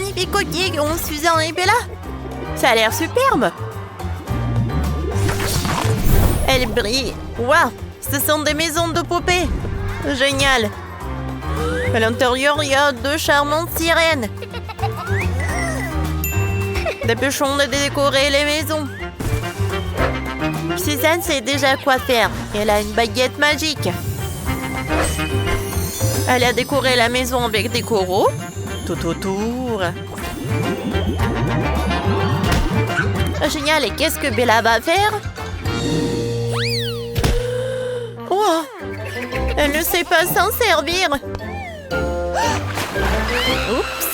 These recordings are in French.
magnifiques coquilles ont Suzanne et Bella. Ça a l'air superbe. Elles brillent. Waouh, ce sont des maisons de poupées. Génial. À l'intérieur, il y a 2 charmantes sirènes. Dépêchons de décorer les maisons. Suzanne sait déjà quoi faire. Elle a une baguette magique. Elle a décoré la maison avec des coraux tout autour. Génial, et qu'est-ce que Bella va faire? Oh, elle ne sait pas s'en servir. Oups.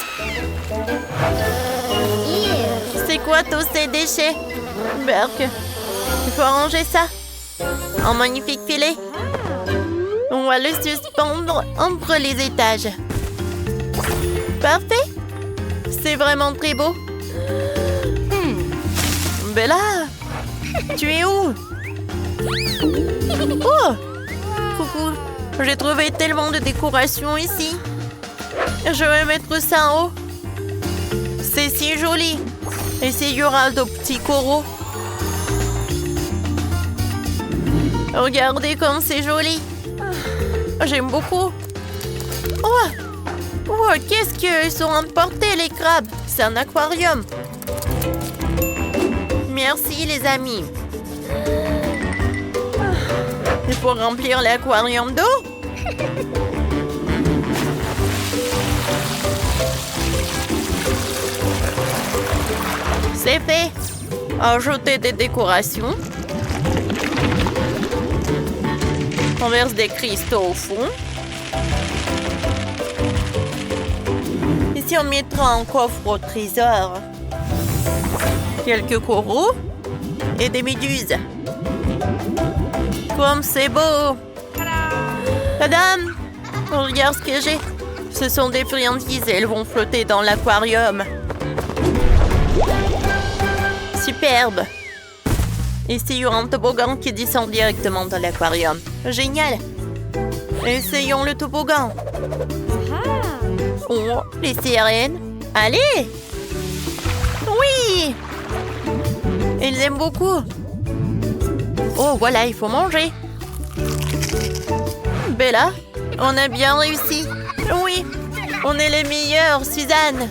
C'est quoi tous ces déchets? Berk, il faut ranger ça. Un magnifique filet. On va le suspendre entre les étages. Parfait. C'est vraiment très beau. Bella, tu es où? Oh, coucou. J'ai trouvé tellement de décorations ici. Je vais mettre ça en haut. C'est si joli. Et il y aura de petits coraux. Regardez comme c'est joli. J'aime beaucoup. Oh, oh, qu'est-ce qu'ils sont emportés les crabes? C'est un aquarium. Merci les amis. Il faut remplir l'aquarium d'eau. C'est fait. Ajouter des décorations. On verse des cristaux au fond. Ici, on mettra un coffre au trésor. Quelques coraux et des méduses. Comme c'est beau! Madame, regarde ce que j'ai. Ce sont des friandises et elles vont flotter dans l'aquarium. Superbe! Ici, il y aura un toboggan qui descend directement dans l'aquarium. Génial! Essayons le toboggan. Oh, les sirènes. Allez! Oui! Ils aiment beaucoup. Oh, voilà, il faut manger. Bella, on a bien réussi. Oui, on est les meilleurs, Suzanne.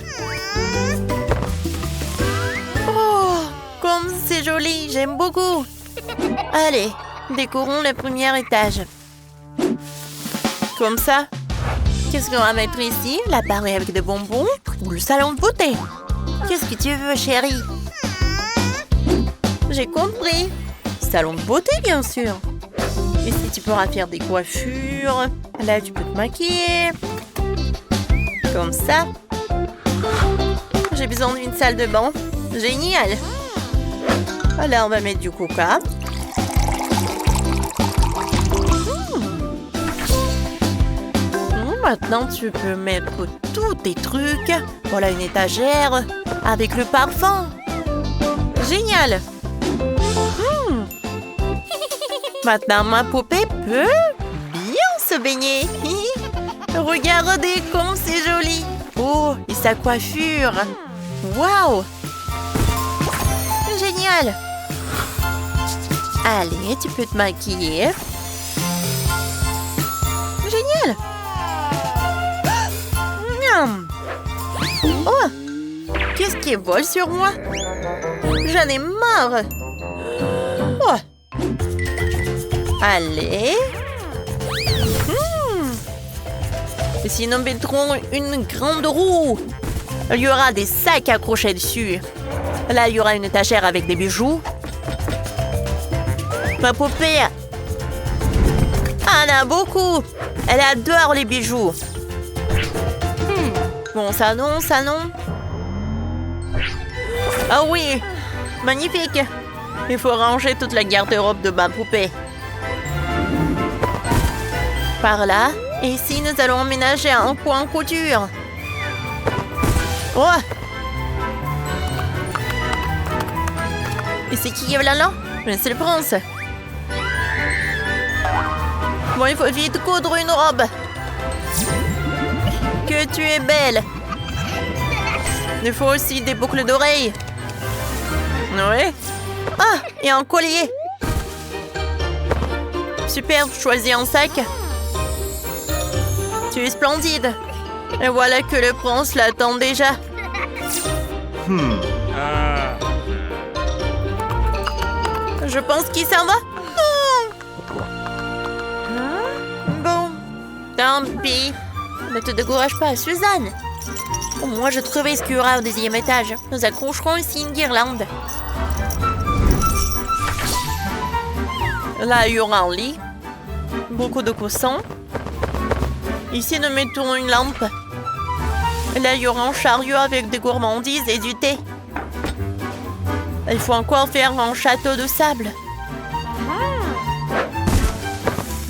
Oh, comme c'est joli, j'aime beaucoup. Allez, décorons le premier étage. Comme ça. Qu'est-ce qu'on va mettre ici? L'appareil avec des bonbons ou le salon de beauté? Qu'est-ce que tu veux, chérie? J'ai compris. Salon de beauté, bien sûr. Ici, tu pourras faire des coiffures. Là, tu peux te maquiller. Comme ça. J'ai besoin d'une salle de bain. Génial. Là, on va mettre du coca. Maintenant, tu peux mettre tous tes trucs. Voilà une étagère avec le parfum. Génial. Maintenant, ma poupée peut bien se baigner. Regardez comme c'est joli. Oh, et sa coiffure. Waouh. Génial. Allez, tu peux te maquiller. Génial. Miam. Oh, qu'est-ce qui vole sur moi? J'en ai marre. Oh. Allez. Ici, nous mettrons une grande roue. Il y aura des sacs accrochés dessus. Là, il y aura une étagère avec des bijoux. Ma poupée en a beaucoup. Elle adore les bijoux. Bon, ça non, ça non. Ah oui, magnifique. Il faut ranger toute la garde-robe de ma poupée. Par là. Et ici, nous allons emménager un point couture. Oh! Et c'est qui est là? C'est le prince. Bon, il faut vite coudre une robe. Que tu es belle. Il faut aussi des boucles d'oreilles. Ouais. Ah, et un collier. Super, choisis un sac. Tu es splendide. Et voilà que le prince l'attend déjà. Je pense qu'il s'en va. Bon, tant pis. Ne te décourage pas, Suzanne. Moi, je trouvais ce qu'il y aura au deuxième étage. Nous accrocherons ici une guirlande. Là, il y aura un lit. Beaucoup de coussins. Ici, nous mettons une lampe. Là, il y aura un chariot avec des gourmandises et du thé. Il faut encore faire un château de sable.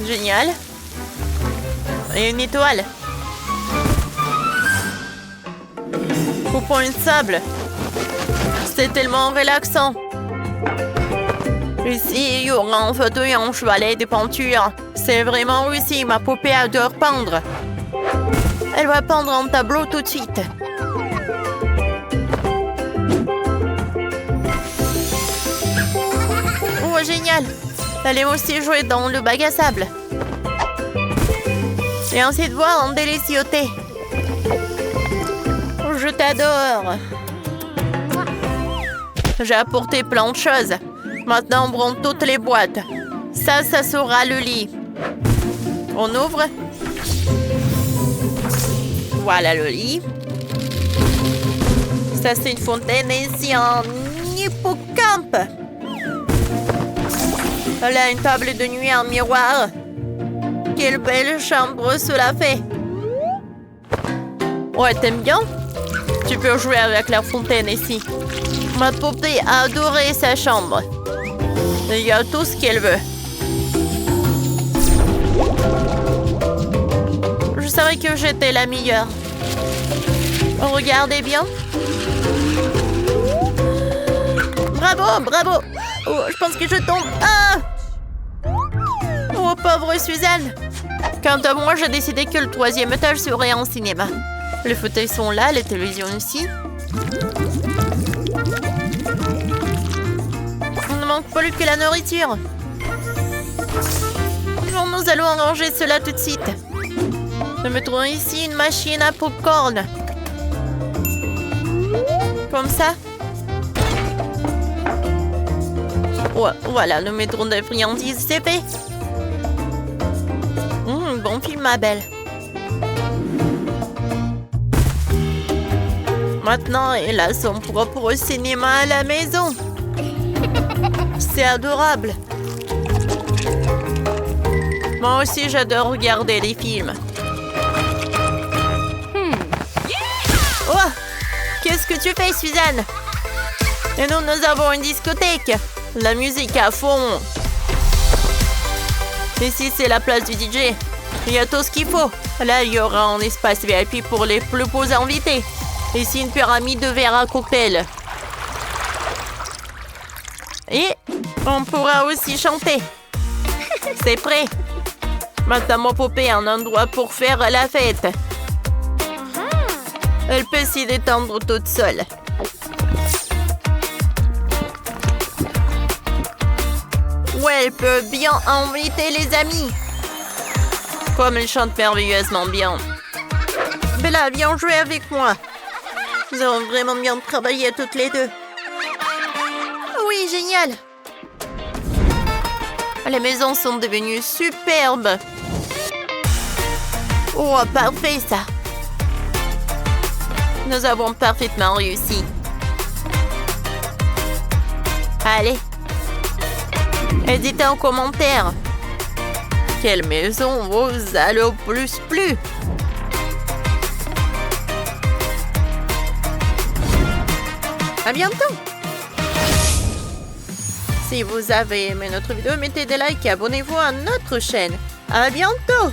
Génial. Et une étoile. Coupons une sable. C'est tellement relaxant. Ici, il y aura un fauteuil et un chevalet de peinture. C'est vraiment réussi. Ma poupée adore peindre. Elle va peindre un tableau tout de suite. Oh, génial! Elle aime aussi jouer dans le bac à sable. Et ensuite boire un délicieux thé. Je t'adore. J'ai apporté plein de choses. Maintenant, on prend toutes les boîtes. Ça sera le lit. On ouvre. Voilà le lit. Ça, c'est une fontaine et ici un hippocampe. Elle a une table de nuit, un miroir. Quelle belle chambre cela fait. Ouais, t'aimes bien? Tu peux jouer avec la fontaine ici. Ma poupée a adoré sa chambre. Il y a tout ce qu'elle veut. Je savais que j'étais la meilleure. Regardez bien. Bravo, bravo. Oh, je pense que je tombe. Ah! Oh, pauvre Suzanne. Quant à moi, j'ai décidé que le 3e étage serait un cinéma. Les fauteuils sont là, les télévisions aussi. On ne manque plus que la nourriture. Bon, nous allons arranger cela tout de suite. Nous mettrons ici une machine à popcorn. Comme ça. Ouais, voilà, nous mettrons des friandises, c'est fait. Bon film, ma belle. Maintenant, elle a son propre cinéma à la maison. C'est adorable. Moi aussi, j'adore regarder les films. Oh! Qu'est-ce que tu fais, Suzanne? Et nous avons une discothèque. La musique à fond. Ici, c'est la place du DJ. Il y a tout ce qu'il faut. Là, il y aura un espace VIP pour les plus beaux invités. Ici, une pyramide de verre à cocktail. Et on pourra aussi chanter. C'est prêt. Maintenant, mon poupée a un endroit pour faire la fête. Elle peut s'y détendre toute seule. Ouais, elle peut bien inviter les amis. Comme elle chante merveilleusement bien. Bella, viens jouer avec moi. Nous avons vraiment bien travaillé toutes les deux. Oui, génial. Les maisons sont devenues superbes. Oh, parfait ça. Nous avons parfaitement réussi. Allez. Dites en commentaire. Quelle maison vous a le plus plu? À bientôt! Si vous avez aimé notre vidéo, mettez des likes et abonnez-vous à notre chaîne. À bientôt!